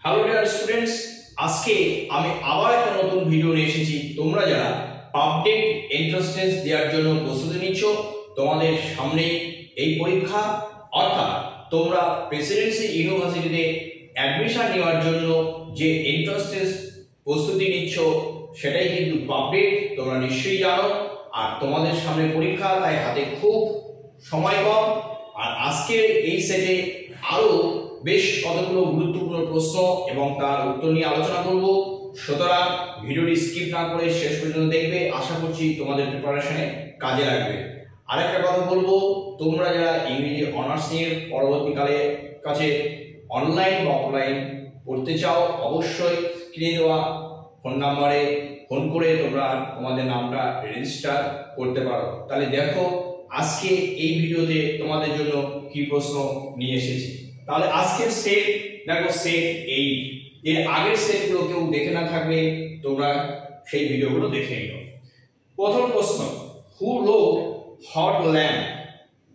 Hello dear students, আজকে আমি আবার একটা নতুন ভিডিও নিয়ে এসেছি। তোমরা যারা পাবলিক এন্ট্রান্স টেস্ট দেওয়ার জন্য প্রস্তুতি নিচ্ছ, তোমাদের সামনে এই পরীক্ষা, অর্থাৎ তোমরা প্রেসিডেন্সি ইউনিভার্সিটিতে অ্যাডমিশন নেওয়ার জন্য যে এন্ট্রান্স টেস্ট প্রস্তুতি নিচ্ছ সেটাই কিন্তু পাবলিক, তোমরা নিশ্চয়ই জানো। আর তোমাদের সামনে পরীক্ষা, তাই হাতে খুব সময় কম। আর আজকের এই সেটে আরো বেশ কতগুলো গুরুত্বপূর্ণ প্রশ্ন এবং তার উত্তর নিয়ে আলোচনা করব। সুতরাং ভিডিওটি স্কিপ না করে শেষ পর্যন্ত দেখবে, আশা করছি তোমাদের প্রিপারেশনে কাজে লাগবে। আরেকটা কথা বলবো, তোমরা যারা ইংরেজি অনার্স নিয়ে পরবর্তীকালে কাছে অনলাইন বা অফলাইন পড়তে চাও, অবশ্যই স্ক্রিনে দেওয়া ফোন নাম্বারে ফোন করে তোমরা তোমাদের নামটা রেজিস্টার করতে পারো। তাহলে দেখো আজকে এই ভিডিওতে তোমাদের জন্য কি প্রশ্ন নিয়ে এসেছি। তাহলে আজকের সেট দেখো, সেট 8। এর আগের সেটগুলো কেউ দেখে না থাকলে তোমরা সেই ভিডিওগুলো দেখে নিও। প্রথম প্রশ্ন, হু রোট হট ল্যাম্প?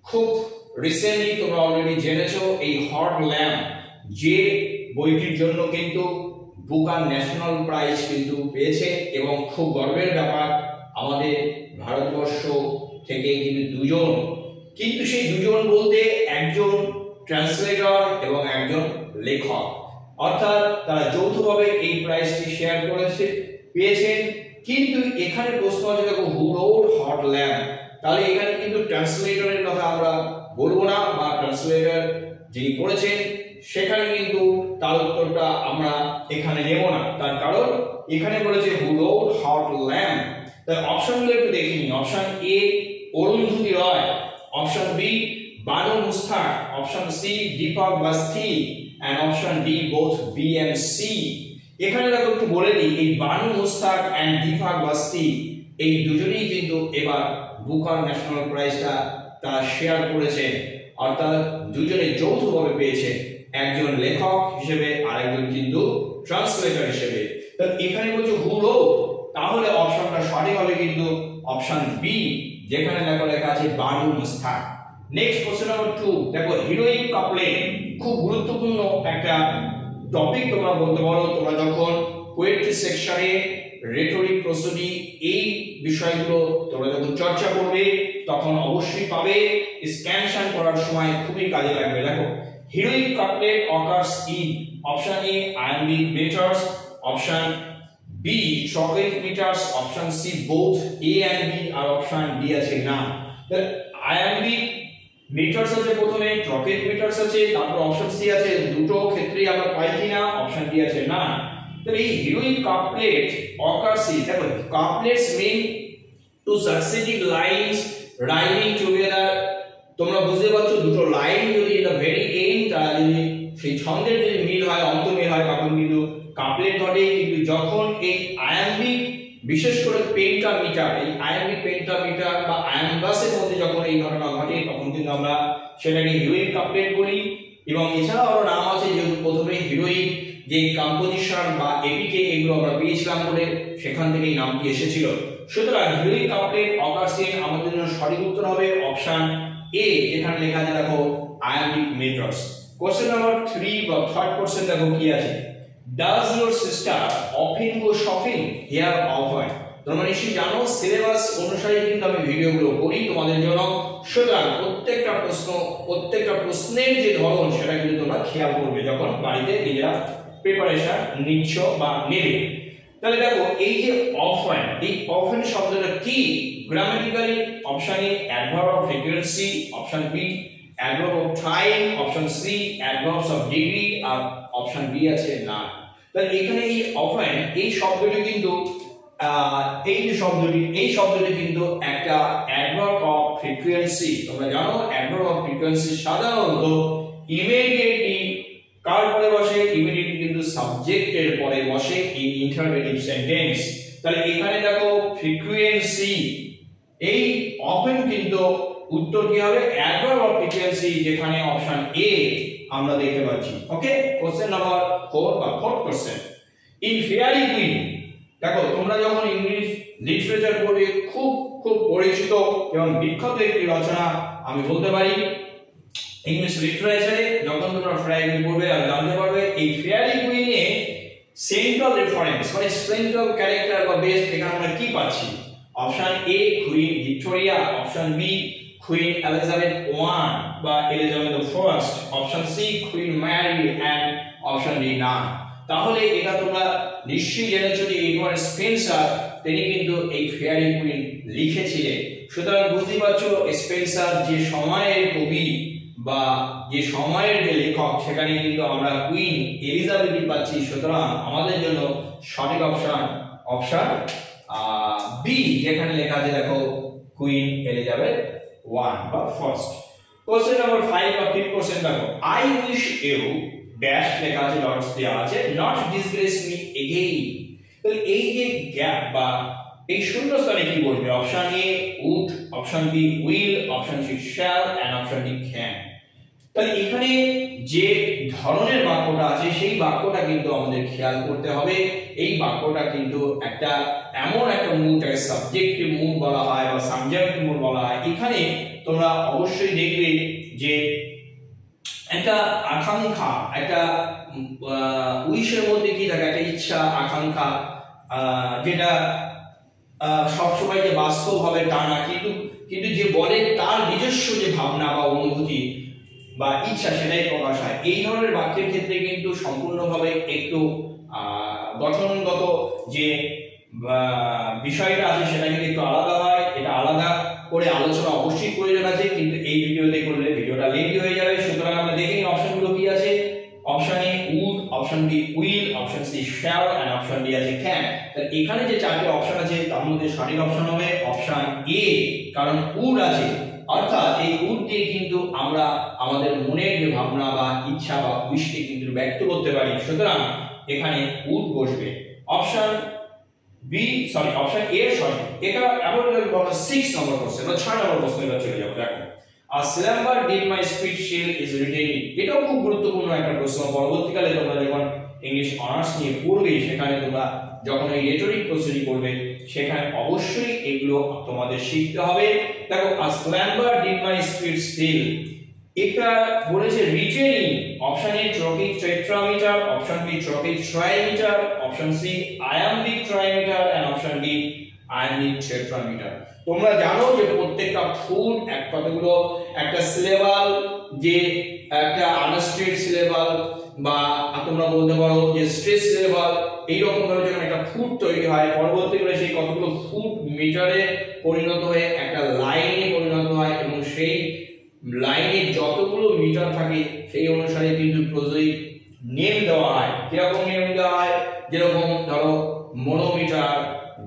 খুব রিসেন্টলি তোমরা অলরেডি জেনেছো এই হট ল্যাম্প যে বইটির জন্য কিন্তু বুকার ন্যাশনাল প্রাইজ কিন্তু পেয়েছে, এবং খুব গর্বের ব্যাপার আমাদের ভারতবর্ষ থেকে কিন্তু দুজন, কিন্তু সেই দুজন বলতে একজন ট্রান্সলেটর এবং একজন লেখক, অর্থাৎ তারা যৌথভাবে এই প্রাইজটি শেয়ার করেছে, পেয়েছেন। কিন্তু এখানে প্রশ্ন আছে দেখো, হু রোট হট ল্যাম্প? তাহলে এখানে কিন্তু ট্রান্সলেটরের কথা আমরা বলবো না, বা ট্রান্সলেটর যিনি করেছেন সেখানে কিন্তু তার উত্তরটা আমরা এখানে নেব না। তার কারণ এখানে বলেছে হু রোট হট ল্যাম্প। তাই অপশনগুলো একটু দেখে নিই। Option A Arundhati Roy, option B Banu Mushtaq, option C Deepak Basti, and option D both B and C. এখানে দেখো একটু বলে দিই, এই বানু মুস্তাক এন্ড দীপক বাস্তি এই দুজনেই কিন্তু এবার বুকার ন্যাশনাল প্রাইজটা তারা শেয়ার করেছে, অর্থাৎ দুজনে যৌথভাবে পেয়েছে, একজন লেখক হিসেবে আর একজন কিন্তু ট্রান্সলেটর হিসেবে। তো এখানে বলছে হু রোট, তাহলে অপশনটা সঠিক হবে কিন্তু অপশন বি, যেখানে দেখো লেখা আছে Banu Mushtaq. Next question number 2, দেখো হিরোইক কাপলেট, খুব গুরুত্বপূর্ণ একটা টপিক তোমরা বলতে পারো। তোমরা যখন পোয়েট্রি সেকশনে রেটরিক, প্রসোডি এই বিষয়গুলো তোমরা যখন চর্চা করবে তখন অবশ্যই পাবে, স্ক্যানশন করার সময় খুবই কাজে লাগবে। দেখো heroic couplet occurs in option A iambic meters, option B tropic meters, option C both A and B, আর অপশন ডি আছে না। আয়াম্বিক মিটার্স আছে প্রথমে, ট্রপিক মিটার্স আছে, তারপর অপশন সি আছে, দুটো ক্ষেত্রেই আমরা পাই কিনা, অপশন ডি আছে না। তাহলে এই হিরোইক কাপলেট occurs in, দেখো couplets mean two succeeding lines rhyming together। তোমরা বুঝতে পারছো, দুটো লাইন যদি এটা ভেরি এন্ড, তারা যদি সেই ছন্দের যদি মিল হয়, অন্ত মিল হয়, তখন কিন্তু কাপলেট ঘটে। কিন্তু যখন এই আয়াম্বিক, বিশেষ করে পেন্টামিটার, এই আয়াম্বিক পেন্টামিটার বা আয়াম্বাসের মধ্যে যখন এই ঘটনা ঘটে, তখন কিন্তু আমরা সেটাকে হিরোইক কাপলেট বলি। এবং এছাড়াও আরো নাম আছে, যেহেতু প্রথমে হিরোইক যে কম্পোজিশন বা এপিকে এগুলো আমরা পেয়েছিলাম বলে সেখান থেকে এই নামটি এসেছিল। সুতরাং হিরোইক কাপলেট অকার্স ইন আমাদের জন্য সঠিক উত্তর হবে অপশন এ, এখানে লেখা আছে দেখো আয়াম্বিক মেটার্স। কোশ্চেন নাম্বার 3 বা থার্ড কোশ্চেন দেখো কি আছে, does your sister often go shopping here often? তোমরা নিশ্চয়ই জানো সিলেবাস অনুসারে কিন্তু আমি ভিডিওগুলো করি তোমাদের জন্য। সুতরাং প্রত্যেকটা প্রশ্নের যে ধরন সেটা কিন্তু তোমরা খেয়াল করবে যখন বাড়িতে নিজেরা প্রিপারেশন নিচ্ছ বা নেবে। তাহলে দেখো এই যে অফেন, এই অফেন শব্দটা কি গ্রামাটিক্যালি? Option A adverb of frequency, option B adverb of time, option C adverbs of degree, আর অপশন বি আছে না। তাহলে এখানে এই অফেন এই শব্দটি কিন্তু এই শব্দটি কিন্তু একটা অ্যাডভার্ব অফ ফ্রিকোয়েন্সি। তোমরা জানো অ্যাডভার্ব অফ ফ্রিকোয়েন্সি সাধারণত ইমিডিয়েটলি কার পরে বসে? ইমিডিয়েটলি কিন্তু সাবজেক্টের পরে বসে ইন ইন্টারোগেটিভ সেন্টেন্স। তাহলে এখানে দেখো ফ্রিকোয়েন্সি, এই অফেন কিন্তু উত্তর কি হবে? অ্যাডভার্ব অফ ফ্রিকোয়েন্সি, যেখানে অপশন এ আমরা দেখতে পাচ্ছি। ওকে, কোশ্চেন নাম্বার 4 বা fourth question, in fairy queen. দেখো তোমরা যখন ইংলিশ লিটারেচার পড়বে খুব পরিচিত এবং বিখ্যাত একটি রচনা আমি বলতে পারি, ইংলিশ লিটারেচারে যখন তোমরা ফেয়ারি কুইন পড়বে আর জানতে পারবে এই ফেয়ারি কুইনে সেন্ট্রাল রেফারেন্স মানে সেন্ট্রাল ক্যারেক্টার বা বেস এখানে আমরা কি পাচ্ছি। Option A Queen Victoria, option B Queen Elizabeth one বা Elizabeth first, option C Queen Mary and option D none. তাহলে এটা তোমরা নিশ্চয়ই জেনেছো যে এডওয়ার্ড স্পেন্সার তিনি কিন্তু এই ফেয়ারি কুইন লিখেছিলেন। সুতরাং বুঝতে পারছো স্পেন্সার যে সময়ের কবি বা যে সময়ের যে লেখক সেখানে কিন্তু আমরা কুইন এলিজাবেথ পাচ্ছি। সুতরাং আমাদের জন্য সঠিক অপশন বি, যেখানে লেখা আছে দেখো কুইন এলিজাবেথ ওয়ান বা ফার্স্ট। কোশ্চেন নাম্বার 5 বা 5 কোশ্চেন দেখো, আই উইশ ইউ ড্যাশ লেখা আছে, ডটস দেওয়া আছে, নট ডিসগ্রেস মি এগেইন। তাহলে এই যে গ্যাপ বা এই শূন্যস্থানে কি বলবে? Option A would, option B will, option C shall and option D can. তাহলে এখানে যে ধরনের বাক্যটা আছে সেই বাক্যটা কিন্তু আমাদের খেয়াল করতে হবে। এই বাক্যটা কিন্তু একটা এমন একটা মুড, একটা সাবজেক্টিভ মুড বলা হয় বা সাবজেক্ট মুড বলা হয়। এখানে তোমরা অবশ্যই দেখবে যে একটা আকাঙ্ক্ষা, একটা উইশের মধ্যে কি থাকে, একটা ইচ্ছা আকাঙ্ক্ষা, যেটা সবসময় যে বাস্তব হবে তা না, কিন্তু যে বলে তার নিজস্ব যে ভাবনা বা অনুভূতি বা ইচ্ছা সেটাই প্রকাশ হয়। এই ধরনের বাক্যের ক্ষেত্রে কিন্তু সম্পূর্ণভাবে একটু গঠনগত যে বিষয়টা আছে সেটা কিন্তু একটু আলাদা হয়। এটা আলাদা করে আলোচনা অবশ্যই প্রয়োজন আছে, কিন্তু এই ভিডিওতে করলে ভিডিওটা লেন্থি হয়ে যাবে। সুতরাং আমরা দেখে নিই অপশনগুলো কি আছে। Option A would, option B will, option C shall and option D আছে ক্যান। তাহলে এখানে যে চারটি অপশন আছে তার মধ্যে সঠিক অপশন হবে অপশন এ, কারণ উড আছে, অর্থাৎ এই উড দিয়ে কিন্তু আমরা আমাদের মনের যে ভাবনা বা ইচ্ছা বা উইশকে কিন্তু ব্যক্ত করতে পারি। সুতরাং এখানে উড বসবে। অপশন অপশন এ সঠিক। এটা এবার আমরা 6 নম্বর কোশ্চেন বা 6 নম্বর কোশ্চেনে চলে যাব। দেখো, a slumber did my speech shell is retaining। এটাও খুব গুরুত্বপূর্ণ একটা প্রশ্ন। পরবর্তীকালে তোমরা যখন ইংলিশ অনার্স নিয়ে পড়বে সেখানে তোমরা যখন এই রেটরিক প্রশ্নটি পড়বে সেখানে অবশ্যই এগুলো তোমাদের শিখতে হবে। দেখো, a slumber did my speech shell, এটা বলেছে রিটেনিং। Option A trochaic tetrameter, option B trochaic trimeter, option C iambic trimeter and option D iambic tetrameter. তোমরা জানো যে প্রত্যেকটা ফুড কতগুলো একটা সিলেবাল, যে একটা আনস্ট্রেট সিলেবাল বা তোমরা বলতে পারো যে স্ট্রেস সিলেবাল, এইরকম ভাবে যখন একটা ফুড তৈরি হয় পরবর্তীকালে সেই কতগুলো ফুড মিটারে পরিণত হয়ে একটা লাইনে পরিণত হয় এবং সেই লাইনে যতগুলো মিটার থাকে সেই অনুসারে কিন্তু প্রজয়িক নেম দেওয়া হয়। কিরকম নেম দেওয়া হয়? যেরকম ধরো মনোমিটার,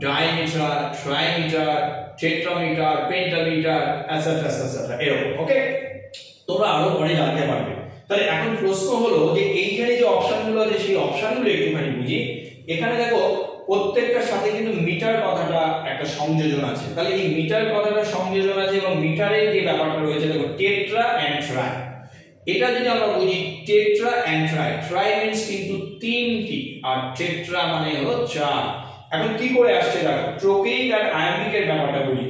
ডায়ামিটার, ট্রাইমিটার, টেট্রামিটার, পেন্টামিটার, এটসেট্রা এরকম। ওকে, তোমরা আরো পরে জানতে পারবে। তাহলে এখন প্রশ্ন হলো যে এইখানে যে অপশনগুলো আছে সেই অপশনগুলো একটুখানি বুঝি। এখানে দেখো প্রত্যেকটার সাথে কিন্তু মিটার কথাটা একটা সংযোজন আছে। তাহলে এই মিটার কথাটা সংযোজন আছে এবং মিটারের যে ব্যাপারটা রয়েছে দেখো টেট্রা এন্ড ট্রাই। এটা যদি আমরা বুঝি tetra and tri, tri means কিন্তু তিনটি আর টেট্রা মানে হলো চার। এখন কি করে আসছে দেখো, ট্রোকেইক আর আয়াম্বিকের ব্যাপারটা বলি।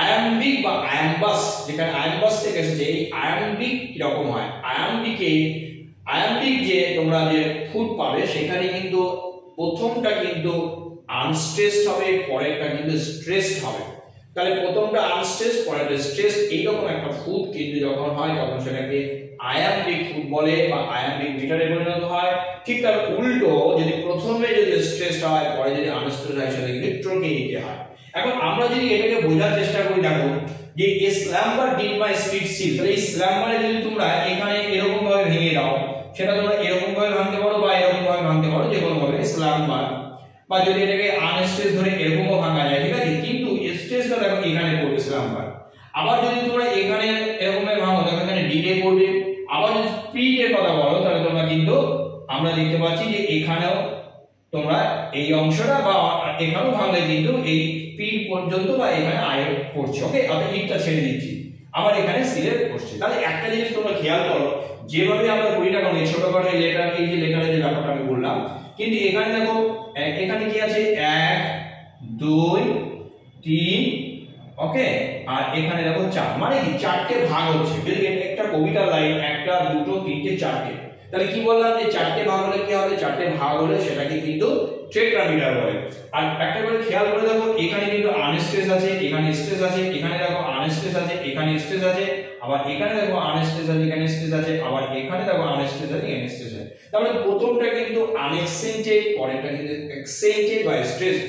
আয়াম্বিক বা আয়াম্বাস, যেখানে আয়াম্বাস থেকে এসেছে, এই আয়াম্বিক কি রকম হয়? আয়াম্বিক যে তোমরা যে ফুড পাবে সেখানে কিন্তু প্রথমটা কিন্তু আনস্ট্রেসড হবে, পরেরটা কিন্তু স্ট্রেসড হবে। তাহলে প্রথমটা আনস্ট্রেসড, পরেরটা স্ট্রেসড, এইরকম একটা ফুড কিন্তু যখন হয় তখন সেটাকে আয়াম্বিক ফুড বলে বা আয়াম্বিক মিটারে পরিণত হয়। ঠিক তার উল্টো, যদি প্রথমে যদি স্ট্রেসড হয় পরে যদি আনস্ট্রেসড হয় সেটা কিন্তু ট্রোকেইক হয়। এখন আমরা যদি এটাকে বোঝার চেষ্টা করি দেখো যে এ স্ল্যাম্বার ডিড মাই স্পিড সিল, তাহলে এই স্ল্যাম্বারে যদি তোমরা এখানে এরকম ভাবে ভেঙে দাও সেটা তোমরা এরকম ভাবে ভাঙতে পারো বা এরকম ভাবে ভাঙতে পারো, যে কোনো ভাবে স্ল্যাম্বার, বা যদি এটাকে আনস্ট্রেস ধরে এরকমও ভাঙা যায়, ঠিক আছে। কিন্তু স্ট্রেসটা দেখো এখানে পড়বে স্ল্যাম্বার। আবার যদি তোমরা এখানে এরকম ভাবে ভাঙো তখন এখানে ডিডে পড়বে। আবার যদি স্পিডের কথা বলো তাহলে তোমরা কিন্তু আমরা দেখতে পাচ্ছি যে এখানেও তোমরা এই অংশটা বা এখানেও ভাঙলে কিন্তু এই পি পর্যন্ত বা এখানে আয় পড়ছে। ওকে, আমি ইটটা ছেড়ে দিচ্ছি, আবার এখানে সিলেক্ট করছে। তাহলে একটা জিনিস তোমরা খেয়াল করো, যেভাবে আমরা করি না কেন এই ছোটখাটো এই লেটার, এই যে লেটারের যে ব্যাপারটা আমি বললাম, কিন্তু এখানে দেখো এখানে কি আছে 1 2 3, ওকে, আর এখানে দেখো 4 মানে কি চারটে ভাগ হচ্ছে। যদি একটা কবিতার লাইন একটা দুটো তিনটে চারটে, তাহলে কি বললাম যে চারটে ভাগ হলে কি হবে, চারটে ভাগ হলে সেটাকে কিন্তু টেট্রামিটার বলে। আর একটা করে খেয়াল করে দেখো, এখানে কিন্তু আনস্ট্রেস আছে, এখানে স্ট্রেস আছে, এখানে দেখো আনস্ট্রেস আছে, এখানে স্ট্রেস আছে, আবার এখানে দেখো আনস্ট্রেস আছে, এখানে স্ট্রেস আছে, আবার এখানে দেখো আনস্ট্রেস আছে, এখানে স্ট্রেস আছে। তাহলে প্রথমটা কিন্তু আনএক্সেন্টেড, পরেরটা কিন্তু এক্সেন্টেড বা স্ট্রেস।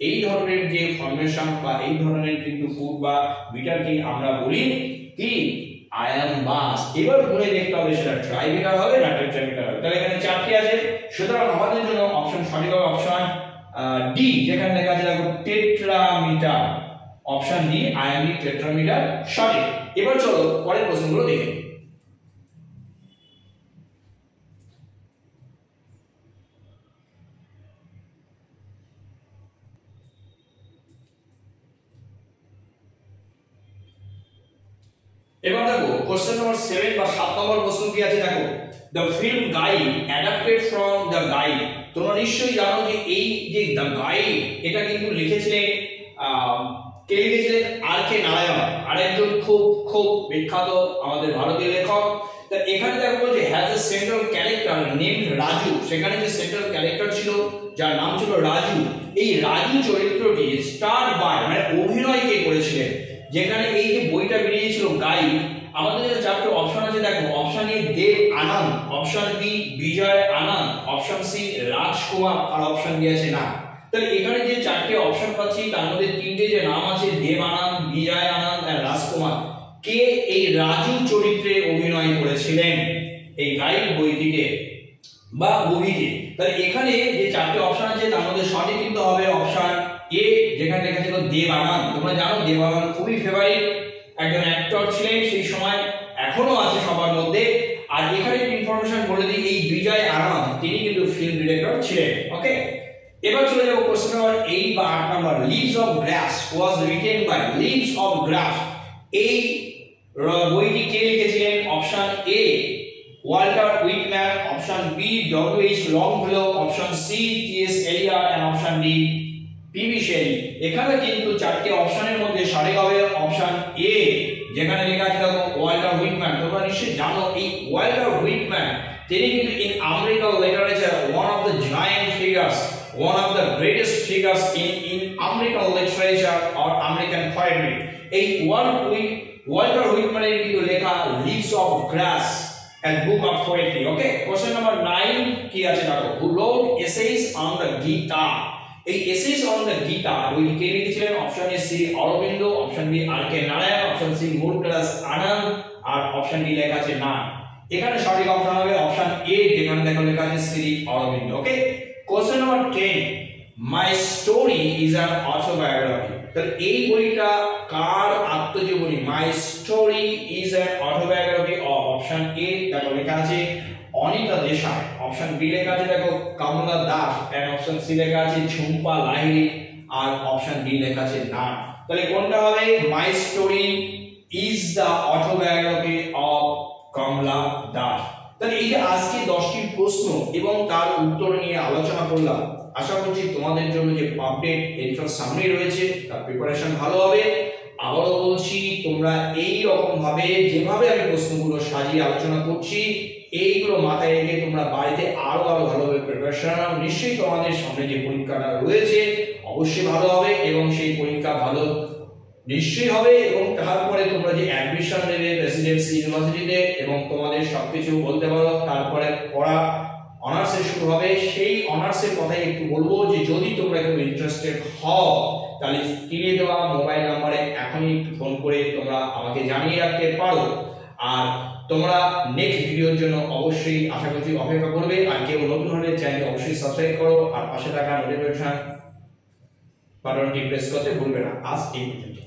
এই ধরনের যে ফর্মেশন বা এই ধরনের কিন্তু ফুড বা বিটারকে আমরা বলি কি আয়াম বাস। এবার বলে দেখতে হবে সেটা ট্রাইমিটার হবে না টেট্রামিটার হবে। তাহলে এখানে চারটি আছে, সুতরাং আমাদের জন্য অপশন সঠিক হবে অপশন ডি, যেখানে লেখা আছে দেখো টেট্রামিটার। অপশন ডি আয়ামিক টেট্রামিটার সঠিক। এবার চলো পরের প্রশ্নগুলো দেখে। এবার দেখো কোশ্চেন নম্বর 7 বা 7 নম্বর প্রশ্ন কি আছে দেখো, the film guide adapted from the guide. তোমরা নিশ্চয়ই জানো যে এই যে দ্য গাইড এটা কিন্তু লিখেছিলেন কে লিখেছিলেন, আর কে নারায়ণ, আরেকজন খুব খুব বিখ্যাত আমাদের ভারতীয় লেখক। তা এখানে দেখো যে has a central character named Raju. সেখানে যে সেন্ট্রাল ক্যারেক্টার ছিল যার নাম ছিল রাজু, এই রাজু চরিত্রটি স্টার বাই মানে অভিনয় কে করেছিলেন। যেখানে এই যে বইটা বেরিয়েছিল গাইড, আমাদের যে চারটি অপশন আছে দেখো, option A Dev Anand, option B Vijay Anand, option C Rajkumar, আর অপশন ডি আছে না। তাহলে এখানে যে চারটি অপশন পাচ্ছি তার মধ্যে তিনটে যে নাম আছে দেব আনন্দ, বিজয় আনন্দ আর রাজকুমার, কে এই রাজু চরিত্রে অভিনয় করেছিলেন এই গাইড বইটিতে বা মুভিতে। তাহলে এখানে যে চারটি অপশন আছে তার মধ্যে সঠিক কিন্তু হবে অপশন এ, যেখানে লেখা ছিল দেব আনন্দ। তোমরা জানো দেব আনন্দ খুবই ফেভারিট একজন অ্যাক্টর ছিলেন সেই সময়, এখনো আছে সবার মধ্যে। আর এখানে ইনফরমেশন বলে দিই, এই বিজয় আনন্দ তিনি কিন্তু ফিল্ম ডিরেক্টর ছিলেন। ওকে, এবার চলে যাব কোশ্চেন নাম্বার 8 বা 8 number. Leaves of Grass was written by, Leaves of Grass এই বইটি কে লিখেছিলেন? Option A Walter Whitman, option B W H Longfellow, option C T S. Eliot and option D P B. Shelley. এখানে কিন্তু চারটি অপশনের মধ্যে সঠিক হবে অপশন এ, যেখানে লেখা আছে দেখো ওয়াল্টার হুইটম্যান। তোমরা নিশ্চয়ই জানো এই ওয়াল্টার হুইটম্যান তিনি কিন্তু in American literature one of the giant figures, one of the greatest figures in American literature or American poetry. এই ওয়াল্টার হুইটম্যানের কিন্তু লেখা leaves of grass and book of poetry. Okay, question number 9 কি আছে দেখো, who wrote essays on the Gita? এই essays on the Gita বইটি কে লিখেছিলেন? Option A Sri Aurobindo, option B R K Narayan, option C Murugadas Anand, আর অপশন ডি লেখা আছে না। এখানে সঠিক অপশন হবে অপশন এ, যেখানে দেখো লেখা আছে Shri Aurobindo. Okay, question number 10, My Story is an autobiography. তাহলে এই বইটা কার আত্মজীবনী? My Story is an autobiography. Option A দেখো লেখা আছে অনিতা দেশাই, অপশন বি লেখা আছে দেখো Kamala Das, and option C লেখা আছে ঝুম্পা লাহিড়ী, আর অপশন ডি লেখা আছে না। তাহলে কোনটা হবে? My Story is the autobiography of Kamala Das. তাহলে এই যে আজকে 10টি প্রশ্ন এবং তার উত্তর নিয়ে আলোচনা করলাম, আশা করছি তোমাদের জন্য যে আপডেট এন্ট্রান্স সামনে রয়েছে তার প্রিপারেশন ভালো হবে। আবারও বলছি, তোমরা এই রকম ভাবে যেভাবে আমি প্রশ্নগুলো সাজিয়ে আলোচনা করছি এইগুলো মাথায় রেখে তোমরা বাড়িতে আরো ভালোভাবে প্রিপারেশন নাও। নিশ্চয়ই তোমাদের সামনে যে পরীক্ষাটা রয়েছে অবশ্যই ভালো হবে এবং সেই পরীক্ষা ভালো নিশ্চয়ই হবে, এবং তারপরে তোমরা যে অ্যাডমিশন নেবে প্রেসিডেন্সি ইউনিভার্সিটিতে এবং তোমাদের সবকিছু বলতে পারো, তারপরে পড়া অনার্সে শুরু হবে। সেই অনার্সের কথাই একটু বলবো যে যদি তোমরা কেউ ইন্টারেস্টেড হও তাহলে স্ক্রিনে দেওয়া মোবাইল নম্বরে এখনই ফোন করে তোমরা আমাকে জানিয়ে রাখতে পারো। আর তোমরা নেক্সট ভিডিওর জন্য অবশ্যই আশা করছি অপেক্ষা করবে। আর কেউ নতুন হলে চ্যানেলটি অবশ্যই সাবস্ক্রাইব করো আর পাশে থাকা নোটিফিকেশন বাটনটি প্রেস করতে ভুলবে না। আজ এই পর্যন্ত।